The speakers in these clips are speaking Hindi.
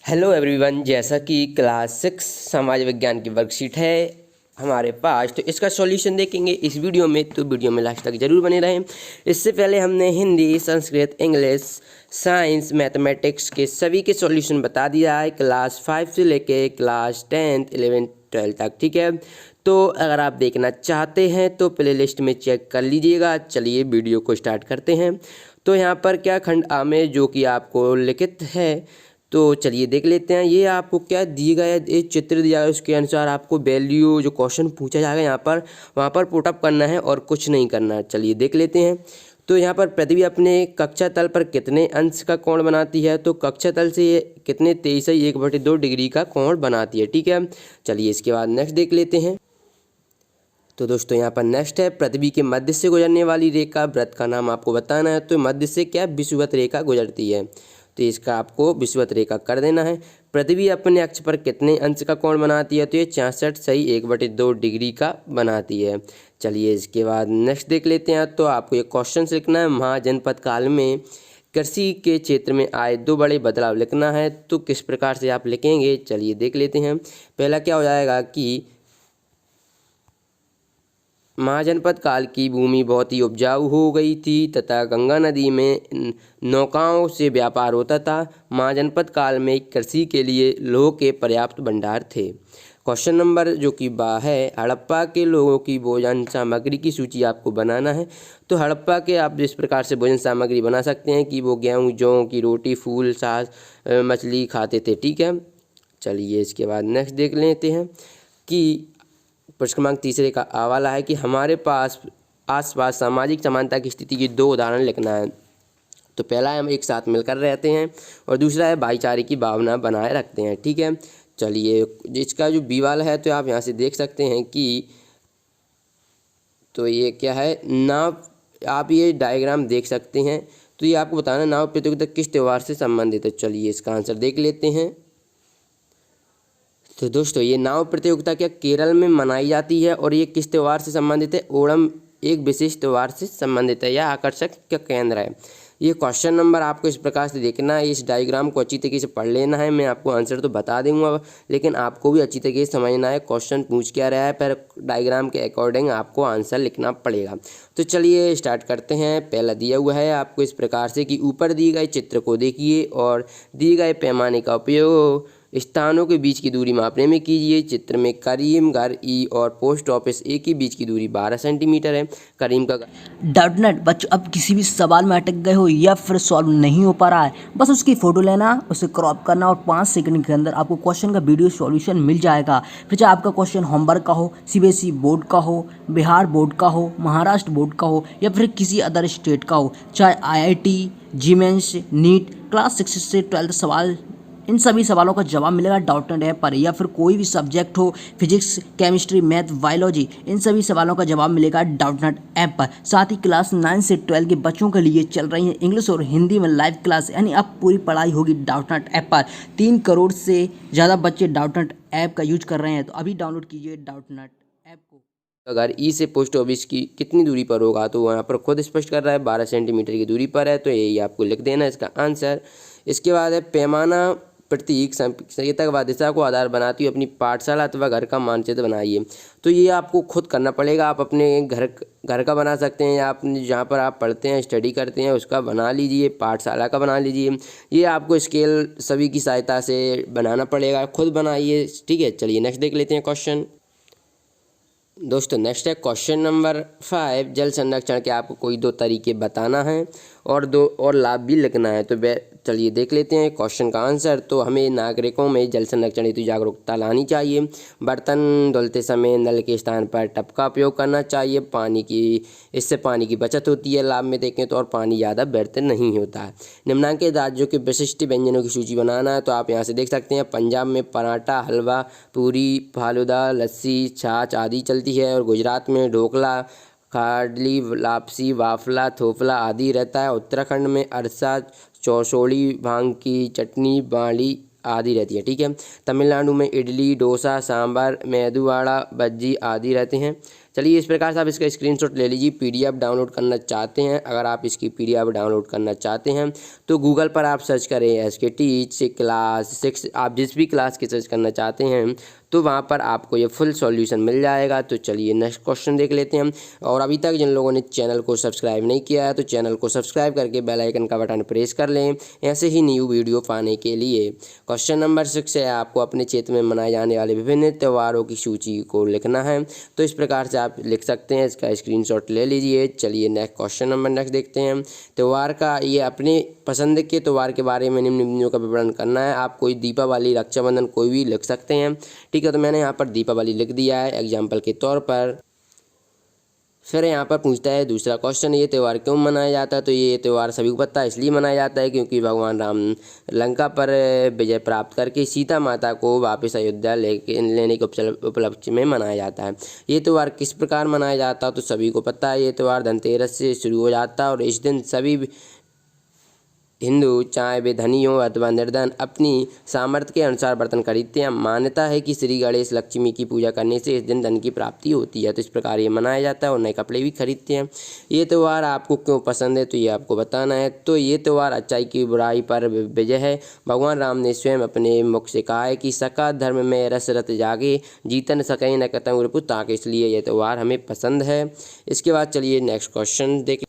हेलो एवरीवन, जैसा कि क्लास 6 समाज विज्ञान की वर्कशीट है हमारे पास, तो इसका सॉल्यूशन देखेंगे इस वीडियो में। तो वीडियो में लास्ट तक जरूर बने रहें। इससे पहले हमने Hindi, Sanskrit, English, science, mathematics के सभी के सॉल्यूशन बता दिया है, क्लास 5 से लेके क्लास 10th 11th 12th तक। ठीक है, तो अगर आप देखना चाहते हैं तो प्लेलिस्ट में चेक कर लीजिएगा। चलिए वीडियो को स्टार्ट करते हैं। तो यहाँ पर क्या खंड आ में जो कि आपको लिखित है, तो चलिए देख लेते हैं। ये आपको क्या दिया गया है, एक चित्र दिया है, उसके अनुसार आपको वैल्यू जो क्वेश्चन पूछा जाएगा यहाँ पर वहाँ पर पुटअप करना है और कुछ नहीं करना है। चलिए देख लेते हैं। तो यहाँ पर पृथ्वी अपने कक्षा तल पर कितने अंश का कोण बनाती है, तो कक्षा तल से ये कितने 23.1/2 डिग्री का कोण बनाती है। ठीक है, चलिए इसके बाद नेक्स्ट देख लेते हैं। तो दोस्तों यहाँ पर नेक्स्ट है, पृथ्वी के मध्य से गुजरने वाली रेखा वृत्त का नाम आपको बताना है। तो मध्य से क्या विषुवत रेखा गुजरती है, तो इसका आपको विषुवत रेखा कर देना है। पृथ्वी अपने अक्ष पर कितने अंश का कोण बनाती है, तो ये 66.1/2 डिग्री का बनाती है। चलिए इसके बाद नेक्स्ट देख लेते हैं। तो आपको ये क्वेश्चन लिखना है, महाजनपद काल में कृषि के क्षेत्र में आए 2 बड़े बदलाव लिखना है। तो किस प्रकार से आप लिखेंगे, चलिए देख लेते हैं। पहला क्या हो जाएगा कि महाजनपद काल की भूमि बहुत ही उपजाऊ हो गई थी तथा गंगा नदी में नौकाओं से व्यापार होता था। महाजनपद काल में कृषि के लिए लोह के पर्याप्त भंडार थे। क्वेश्चन नंबर जो कि है, हड़प्पा के लोगों की भोजन सामग्री की सूची आपको बनाना है। तो हड़प्पा के आप जिस प्रकार से भोजन सामग्री बना सकते हैं कि वो गेहूँ, जौ की रोटी, फूल, साग, मछली खाते थे। ठीक है, चलिए इसके बाद नेक्स्ट देख लेते हैं कि प्रश्न क्रमांक 3 का हवाला है कि हमारे पास आसपास सामाजिक समानता की स्थिति के 2 उदाहरण लिखना है। तो पहला है, हम एक साथ मिलकर रहते हैं, और दूसरा है भाईचारे की भावना बनाए रखते हैं। ठीक है, चलिए इसका जो बी वाला है तो आप यहाँ से देख सकते हैं कि तो ये क्या है, नाव, आप ये डायग्राम देख सकते हैं। तो ये आपको बताना नाव प्रतियोगिता किस त्यौहार से संबंधित है। चलिए इसका आंसर देख लेते हैं। तो दोस्तों ये नाव प्रतियोगिता क्या केरल में मनाई जाती है, और ये किस त्यौहार से संबंधित है, ओणम एक विशेष त्यौहार से संबंधित है, यह आकर्षक का केंद्र है। ये क्वेश्चन नंबर आपको इस प्रकार से देखना है, इस डायग्राम को अच्छी तरीके से पढ़ लेना है। मैं आपको आंसर तो बता दूंगा, लेकिन आपको भी अच्छी तरीके से समझना है क्वेश्चन पूछ क्या रहा है, पर डायग्राम के अकॉर्डिंग आपको आंसर लिखना पड़ेगा। तो चलिए स्टार्ट करते हैं। पहला दिया हुआ है आपको इस प्रकार से कि ऊपर दिए गए चित्र को देखिए और दिए गए पैमाने का उपयोग स्थानों के बीच की दूरी मापने में कीजिए। चित्र में करीम घर ई और पोस्ट ऑफिस ए के बीच की दूरी 12 सेंटीमीटर है। करीम का डाउटनेट बच्चों अब किसी भी सवाल में अटक गए हो या फिर सॉल्व नहीं हो पा रहा है, बस उसकी फ़ोटो लेना, उसे क्रॉप करना और 5 सेकंड के अंदर आपको क्वेश्चन का वीडियो सॉल्यूशन मिल जाएगा। फिर चाहे आपका क्वेश्चन होमवर्क का हो, सीबीएसई बोर्ड का हो, बिहार बोर्ड का हो, महाराष्ट्र बोर्ड का हो या फिर किसी अदर स्टेट का हो, चाहे आईआईटी, जीमेंस, नीट, क्लास 6 से 12 सवाल, इन सभी सवालों का जवाब मिलेगा डाउटनेट ऐप पर। या फिर कोई भी सब्जेक्ट हो, फिजिक्स, केमिस्ट्री, मैथ, बायोलॉजी, इन सभी सवालों का जवाब मिलेगा डाउटनेट ऐप पर। साथ ही क्लास 9 से 12 के बच्चों के लिए चल रही है इंग्लिश और हिंदी में लाइव क्लास, यानी अब पूरी पढ़ाई होगी डाउटनेट ऐप पर। 3 करोड़ से ज़्यादा बच्चे डाउटनेट ऐप का यूज कर रहे हैं, तो अभी डाउनलोड कीजिए डाउटनेट ऐप को। अगर ई से पोस्ट ऑफिस की कितनी दूरी पर होगा, तो वहाँ पर खुद स्पष्ट कर रहा है 12 सेंटीमीटर की दूरी पर है, तो यही आपको लिख देना है इसका आंसर। इसके बाद है, पैमाना प्रतीक संकेतक व दिशा को आधार बनाती हुई अपनी पाठशाला अथवा घर का मानचित्र बनाइए। तो ये आपको खुद करना पड़ेगा। आप अपने घर का बना सकते हैं, या अपने जहाँ पर आप पढ़ते हैं, स्टडी करते हैं, उसका बना लीजिए, पाठशाला का बना लीजिए। ये आपको स्केल सभी की सहायता से बनाना पड़ेगा, खुद बनाइए। ठीक है, चलिए नेक्स्ट देख लेते हैं क्वेश्चन। दोस्तों नेक्स्ट है क्वेश्चन नंबर 5, जल संरक्षण के आपको कोई 2 तरीके बताना है और 2 और लाभ भी लिखना है। तो चलिए देख लेते हैं क्वेश्चन का आंसर। तो हमें नागरिकों में जल संरक्षण हेतु जागरूकता लानी चाहिए। बर्तन धुलते समय नल के स्थान पर टब का उपयोग करना चाहिए। इससे पानी की बचत होती है। लाभ में देखें तो और पानी ज़्यादा व्यर्थ नहीं होता है। निम्नलिखित राज्यों के विशिष्ट व्यंजनों की सूची बनाना है। तो आप यहाँ से देख सकते हैं, पंजाब में पराठा, हलवा, पूरी, फालूदा, लस्सी, छाछ आदि चलती है, और गुजरात में ढोकला, खाडली, लापसी, वाफला, थोपला आदि रहता है। उत्तराखंड में अरसा, चौसौड़ी, भांग की चटनी, बाड़ी आदि रहती है। ठीक है, तमिलनाडु में इडली, डोसा, सांभर, मेदू वड़ा, बज्जी आदि रहते हैं। चलिए इस प्रकार से आप इसका स्क्रीनशॉट ले लीजिए। PDF डाउनलोड करना चाहते हैं, अगर आप इसकी PDF डाउनलोड करना चाहते हैं तो गूगल पर आप सर्च करें SK टीच क्लास 6, आप जिस भी क्लास की सर्च करना चाहते हैं तो वहाँ पर आपको ये फुल सॉल्यूशन मिल जाएगा। तो चलिए नेक्स्ट क्वेश्चन देख लेते हैं। और अभी तक जिन लोगों ने चैनल को सब्सक्राइब नहीं किया है तो चैनल को सब्सक्राइब करके बेल आइकन का बटन प्रेस कर लें ऐसे ही न्यू वीडियो पाने के लिए। क्वेश्चन नंबर 6 है, आपको अपने क्षेत्र में मनाए जाने वाले विभिन्न त्योहारों की सूची को लिखना है। तो इस प्रकार से आप लिख सकते हैं, इसका स्क्रीनशॉट ले लीजिए। चलिए नेक्स्ट क्वेश्चन नंबर नेक्स्ट देखते हैं। त्यौहार का ये अपने पसंद के त्यौहार के बारे में निम्न बिंदुओं का विवरण करना है। आप कोई दीपावली, रक्षाबंधन कोई भी लिख सकते हैं। ठीक है, तो मैंने यहाँ पर दीपावली लिख दिया है एग्जाम्पल के तौर पर। फिर यहाँ पर पूछता है दूसरा क्वेश्चन, ये त्यौहार क्यों मनाया जाता है? तो ये त्यौहार सभी को पता है, इसलिए मनाया जाता है क्योंकि भगवान राम लंका पर विजय प्राप्त करके सीता माता को वापस अयोध्या लेने के उपलक्ष्य में मनाया जाता है। ये त्यौहार किस प्रकार मनाया जाता है? तो सभी को पता है, ये त्यौहार धनतेरस से शुरू हो जाता है और इस दिन सभी हिंदू, चाहे वे धनी हो अथवा निर्धन, अपनी सामर्थ्य के अनुसार बर्तन खरीदते हैं। मान्यता है कि श्री गणेश लक्ष्मी की पूजा करने से इस दिन धन की प्राप्ति होती है। तो इस प्रकार ये मनाया जाता है और नए कपड़े भी खरीदते हैं। ये त्यौहार आपको क्यों पसंद है? तो ये आपको बताना है। तो ये त्यौहार अच्छाई की बुराई पर विजय है। भगवान राम ने स्वयं अपने मुख से कहा है कि सका धर्म में रस रत जागे, जीतन सके न कतंग रिपु ताके, इसलिए ये त्यौहार हमें पसंद है। इसके बाद चलिए नेक्स्ट क्वेश्चन देखें।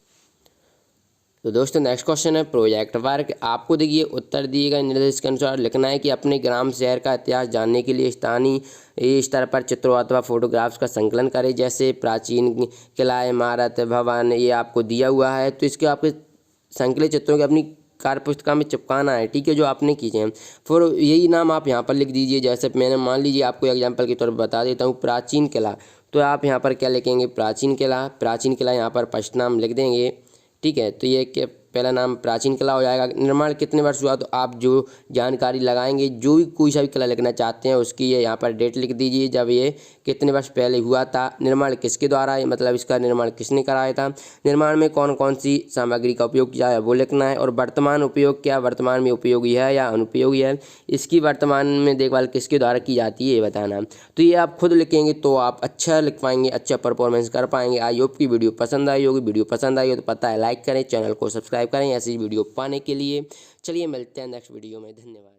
तो दोस्तों नेक्स्ट क्वेश्चन है प्रोजेक्ट वर्क। आपको देखिए उत्तर दिए गए निर्देश के अनुसार लिखना है कि अपने ग्राम शहर का इतिहास जानने के लिए स्थानीय स्तर पर चित्रों अथवा फोटोग्राफ्स का संकलन करें, जैसे प्राचीन किला, इमारत, भवन, ये आपको दिया हुआ है। तो इसके आपके संकलित चित्रों की अपनी कार्य पुस्तिका में चिपकाना है। ठीक है, जो आपने खींचे हैं। फिर यही नाम आप यहाँ पर लिख दीजिए। जैसे मैंने मान लीजिए आपको एग्जाम्पल के तौर पर बता देता हूँ, प्राचीन किला, तो आप यहाँ पर क्या लिखेंगे? प्राचीन किला। प्राचीन किला यहाँ पर फर्स्ट नाम लिख देंगे। ठीक है, तो ये पहला नाम प्राचीन किला हो जाएगा। निर्माण कितने वर्ष हुआ? तो आप जो जानकारी लगाएंगे, जो भी कोई सा भी किला लिखना चाहते हैं उसकी ये यहाँ पर डेट लिख दीजिए, जब ये कितने वर्ष पहले हुआ था। निर्माण किसके द्वारा है, मतलब इसका निर्माण किसने कराया था। निर्माण में कौन कौन सी सामग्री का उपयोग किया है वो लिखना है। और वर्तमान उपयोग, क्या वर्तमान में उपयोगी है या अनुपयोगी है, इसकी वर्तमान में देखभाल किसके द्वारा की जाती है ये बताना। तो ये आप खुद लिखेंगे तो आप अच्छा लिख पाएंगे, अच्छा परफॉर्मेंस कर पाएंगे। आई होप की वीडियो पसंद आई होगी। वीडियो पसंद आई हो तो पता है लाइक करें, चैनल को सब्सक्राइब करें ऐसी वीडियो पाने के लिए। चलिए मिलते हैं नेक्स्ट वीडियो में, धन्यवाद।